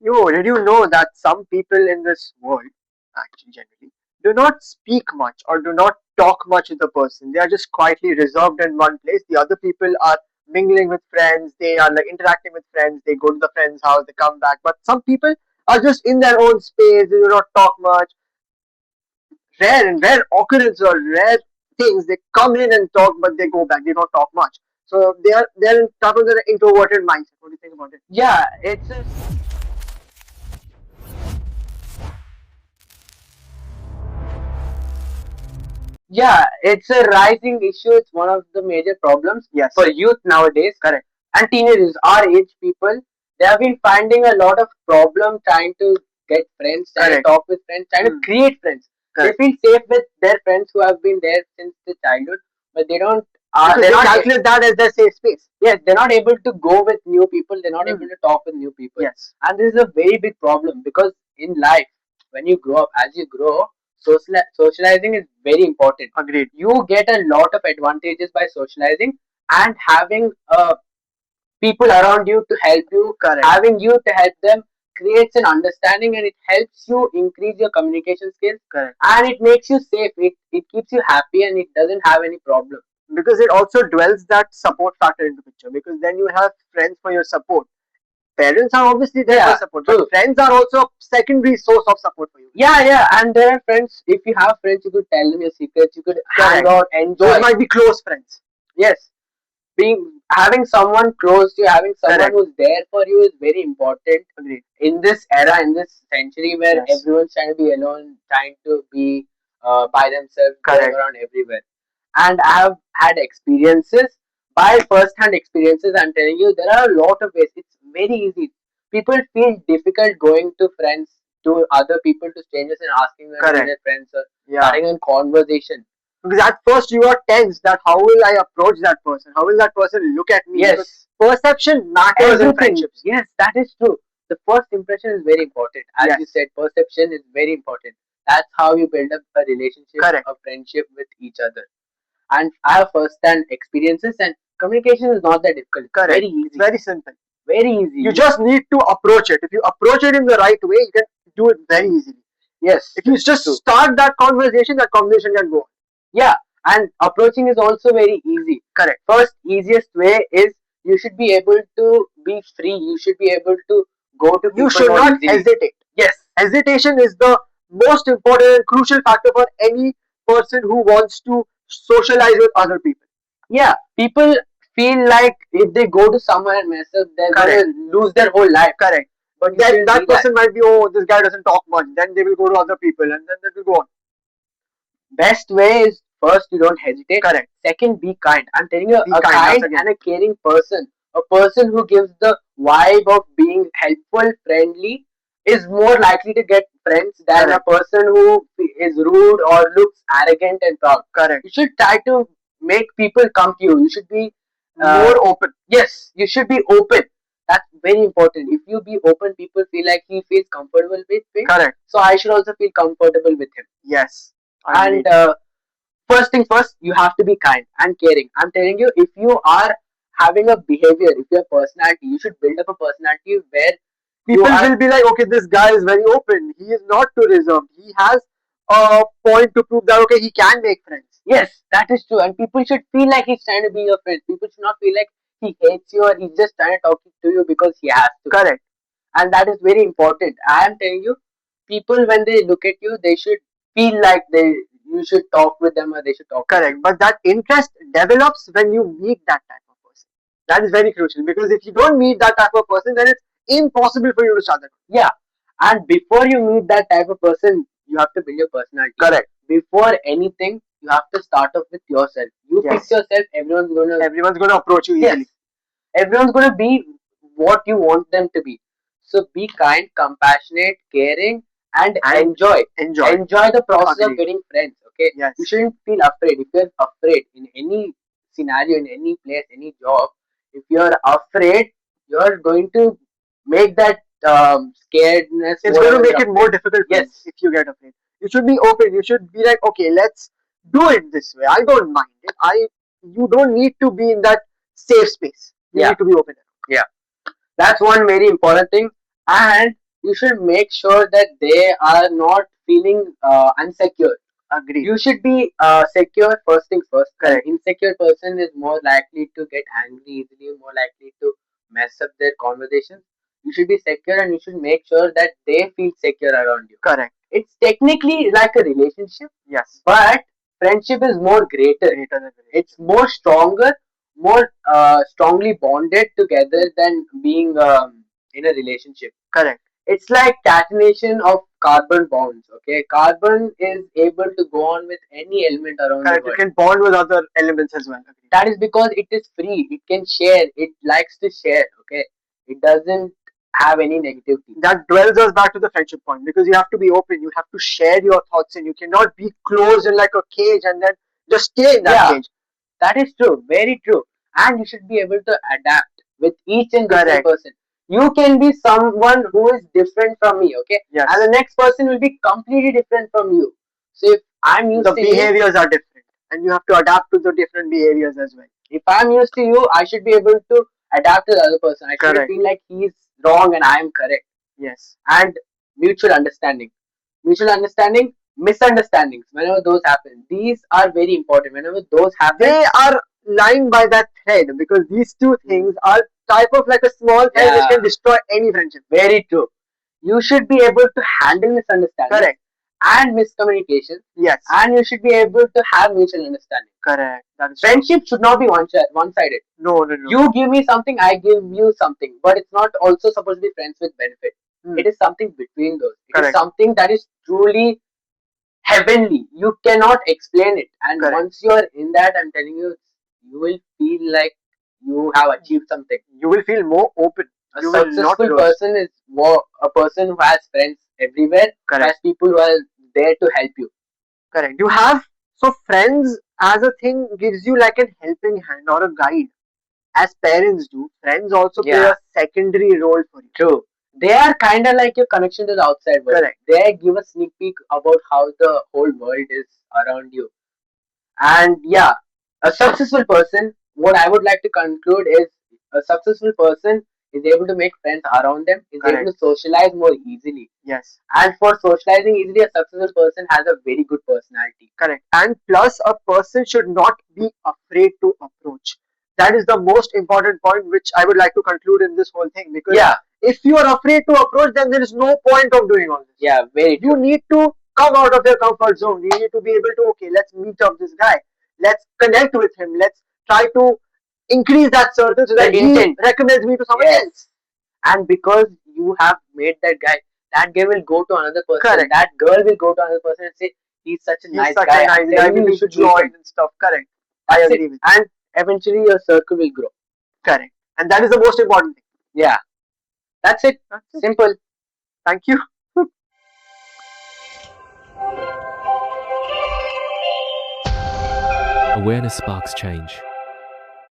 Did you know that some people in this world, actually generally, do not speak much or do not talk much with the person. They are just quietly reserved in one place. The other people are mingling with friends. They are like interacting with friends. They go to the friend's house. They come back. But some people are just in their own space. They do not talk much. Rare occurrence or rare things. They come in and talk, but they go back. They don't talk much. So they're in type of an introverted mindset. What do you think about it? Yeah, it's a it's a rising issue. It's one of the major problems Yes. for youth nowadays. Correct. And teenagers, our age people, they have been finding a lot of problem trying to get friends, trying to Correct. talk with friends, trying to create friends. Correct. They feel safe with their friends who have been there since the childhood, but they don't. Because They're they not. calculate that as their safe space. Yes, they're not able to go with new people. They're not able to talk with new people. Yes. And this is a very big problem because in life, when you grow up, as you grow, socializing is very important. Agreed. You get a lot of advantages by socializing and having people around you to help you, Correct. having you to help them creates an understanding and it helps you increase your communication skills. Correct. And it makes you safe. It keeps you happy and it doesn't have any problem. Because it also dwells that support factor into picture. Because then you have friends for your support. Parents are obviously there for support, but friends are also a secondary source of support for you. Yeah, and there are friends. If you have friends, you could tell them your secrets. You could hang out, enjoy. Those might be close friends. Yes, having someone close to you, having someone who's there for you is very important. Agreed. In this era, in this century where everyone's trying to be alone, trying to be by themselves, going around everywhere. And I have had experiences, by first-hand experiences. I'm telling you, there are a lot of ways. It's very easy. People feel difficult going to friends, to other people, to strangers, and asking them to be their friends or starting a conversation. Because at first you are tense that how will I approach that person? How will that person look at me? Yes. Because perception matters in friendships. Yes, that is true. The first impression is very important. As you said, perception is very important. That's how you build up a relationship, a friendship with each other. And I have first-hand experiences, and communication is not that difficult. Correct. Very easy. It's very simple. Very easy. You just need to approach it. If you approach it in the right way, you can do it very easily. Yes. If you just start that conversation can go on. Yeah, and approaching is also very easy. Correct. First, easiest way is you should be able to be free. You should be able to go to people. You should not hesitate. Yes. Hesitation is the most important and crucial factor for any person who wants to socialize with other people. Yeah, people feel like if they go to somewhere and mess up, they're going to lose their whole life. Correct. But then that person might be, oh, this guy doesn't talk much. Then they will go to other people and then they will go on. Best way is first, you don't hesitate. Correct. Second, be kind. I'm telling you, a kind and a caring person, a person who gives the vibe of being helpful, friendly, is more likely to get friends than a person who is rude or looks arrogant and proud. Correct. You should try to make people come to you. You should be more open. Yes, you should be open. That's very important. If you be open, people feel like he feels comfortable with me. Correct. So I should also feel comfortable with him. Yes. And first thing first, you have to be kind and caring. I'm telling you, if you are having a behavior, if your personality, you should build up a personality where people will be like, okay, this guy is very open. He is not too reserved. He has a point to prove that, okay, he can make friends. Yes, that is true. And people should feel like he's trying to be your friend. People should not feel like he hates you or he's just trying to talk to you because he has to. Correct. And that is very important. I am telling you, people when they look at you, they should feel like you should talk with them or they should talk. Correct. But that interest develops when you meet that type of person. That is very crucial because if you don't meet that type of person, then it's impossible for you to start that. Yeah. And before you meet that type of person, you have to build your personality. Correct. Before anything, you have to start off with yourself. You fix yourself, everyone's gonna approach you easily. Yes. Everyone's gonna be what you want them to be. So be kind, compassionate, caring, and enjoy. Enjoy the process of getting friends. Okay. Yes. You shouldn't feel afraid. If you're afraid in any scenario, in any place, any job, if you're afraid, you're going to make that scaredness. It's going to make it more difficult. Yes. If you get afraid, you should be open. You should be like, okay, let's do it this way. I don't mind it. You don't need to be in that safe space. You need to be open. Yeah. That's one very important thing. And you should make sure that they are not feeling unsecure. Agreed. You should be secure first things first. Correct. An insecure person is more likely to get angry easily, more likely to mess up their conversations. You should be secure and you should make sure that they feel secure around you. Correct. It's technically like a relationship, Yes. but friendship is more greater. It's more stronger, more strongly bonded together than being in a relationship. Correct. It's like catenation of carbon bonds. Okay, carbon is able to go on with any element around Correct. the It world. can bond with other elements as well. Agreed. That is because it is free. It can share. It likes to share. Okay, it doesn't have any negativity. That dwells us back to the friendship point, because you have to be open. You have to share your thoughts, and you cannot be closed in like a cage and then just stay in that Yeah, cage. that is true. Very true. And you should be able to adapt with each and different Correct. person. You can be someone who is different from me, okay? Yes. And the next person will be completely different from you. So if I'm used The to you, behaviors are different, and you have to adapt to the different behaviors as well. if I'm used to you, I should be able to adapt to the other person. I shouldn't Correct. feel like he's wrong and I am correct. Yes. And mutual understanding. Mutual understanding, misunderstandings, whenever those happen, these are very important. Whenever those happen, They are lying by that thread, because these two things are type of like a small thread which Yeah. can destroy any friendship. Very true. You should be able to handle misunderstanding. Correct. And miscommunication. Yes. And you should be able to have mutual understanding. Correct. That is true. Friendship should not be one-sided. No, no, no. You give me something, I give you something. But it's not also supposed to be friends with benefit. It is something between those. It is Correct. something that is truly heavenly. You cannot explain it. And Correct. once you're in that, I'm telling you, you will feel like you have achieved something. You will feel more open. A You will not successful close. person is a person who has friends everywhere, Correct. has people who are there to help you. Correct. You have, so friends as a thing gives you like a helping hand or a guide. As parents do, friends also play Yeah. a secondary role for you. True. They are kind of like your connection to the outside world. Correct. They give a sneak peek about how the whole world is around you. And yeah, a successful person, what I would like to conclude is a successful person is able to make friends around them, is able to Correct. socialize more easily. Yes. And for socializing easily, a successful person has a very good personality. Correct. And plus, a person should not be afraid to approach. That is the most important point which I would like to conclude in this whole thing. Because Yeah, if you are afraid to approach, then there is no point of doing all this. yeah, very You true. need to come out of your comfort zone. You need to be able to, okay, let's meet up this guy. Let's connect with him. Let's try to increase that circle so that The he intent. recommends me to someone Yes. else. And because you have made that guy, that guy will go to another person. Correct. That girl will go to another person and say, he's such a He's nice such guy. a nice I'm guy. telling We you, you need should to meet join him. and stuff. Correct. I That's agree it. with you. And eventually your circle will grow. Correct. And that is the most important thing. Yeah. That's it. That's it. Simple. Thank you. Awareness sparks change.